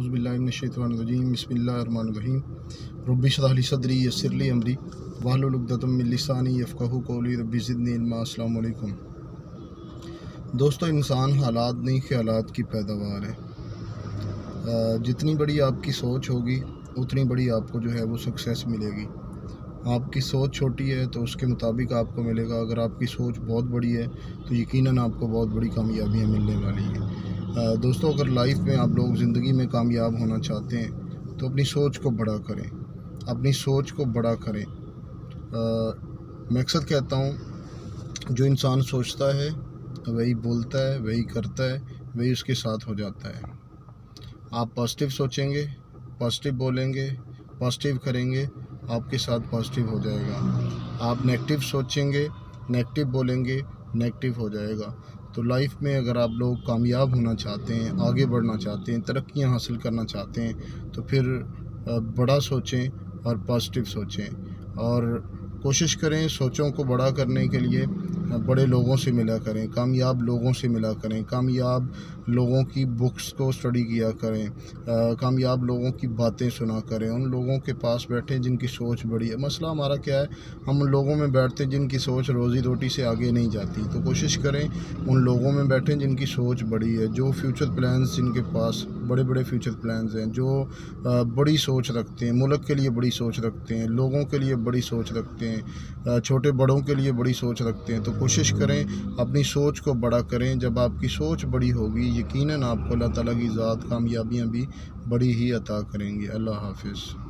औज़ुबिल्लाहि मिनश्शैतानिर्रजीम बिस्मिल्लाहिर्रहमानिर्रहीम रब्बि इश्रह ली सदरी यस्सिर ली अमरी वहलुल उक़दतम मिन लिसानी यफ़क़हू क़ौली रब्बि ज़िदनी इल्मा। अस्सलामु अलैकुम दोस्तों, इंसान हालात नहीं ख़यालात की पैदावार है। जितनी बड़ी आपकी सोच होगी उतनी बड़ी आपको जो है वो सक्सेस मिलेगी। आपकी सोच छोटी है तो उसके मुताबिक आपको मिलेगा। अगर आपकी सोच बहुत बड़ी है तो यकीनन आपको बहुत बड़ी कामयाबियाँ मिलने वाली हैं। दोस्तों, अगर लाइफ में आप लोग ज़िंदगी में कामयाब होना चाहते हैं तो अपनी सोच को बड़ा करें, अपनी सोच को बड़ा करें। मैं अक्सर कहता हूँ, जो इंसान सोचता है वही बोलता है, वही करता है, वही उसके साथ हो जाता है। आप पॉजिटिव सोचेंगे, पॉजिटिव बोलेंगे, पॉजिटिव करेंगे, आपके साथ पॉजिटिव हो जाएगा। आप नेगेटिव सोचेंगे, नेगेटिव बोलेंगे, नेगेटिव हो जाएगा। तो लाइफ में अगर आप लोग कामयाब होना चाहते हैं, आगे बढ़ना चाहते हैं, तरक्कियां हासिल करना चाहते हैं तो फिर बड़ा सोचें और पॉजिटिव सोचें और कोशिश करें सोचों को बड़ा करने के लिए बड़े लोगों से मिला करें, कामयाब लोगों से मिला करें, कामयाब लोगों की बुक्स को स्टडी किया करें, कामयाब लोगों की बातें सुना करें, उन लोगों के पास बैठें जिनकी सोच बड़ी है। मसला हमारा क्या है, हम उन लोगों में बैठते हैं जिनकी सोच रोज़ी रोटी से आगे नहीं जाती। तो कोशिश करें उन लोगों में बैठें जिनकी सोच बड़ी है, जो फ्यूचर प्लान्स, जिनके पास बड़े बड़े फ्यूचर प्लान्स हैं, जो बड़ी सोच रखते हैं, मुल्क के लिए बड़ी सोच रखते हैं, लोगों के लिए बड़ी सोच रखते हैं, छोटे बड़ों के लिए बड़ी सोच रखते हैं। तो कोशिश करें अपनी सोच को बड़ा करें। जब आपकी सोच बड़ी होगी यकीनन आपको अल्लाह ताला की ज़ात कामयाबियाँ भी बड़ी ही अता करेंगे। अल्लाह हाफ़िज़।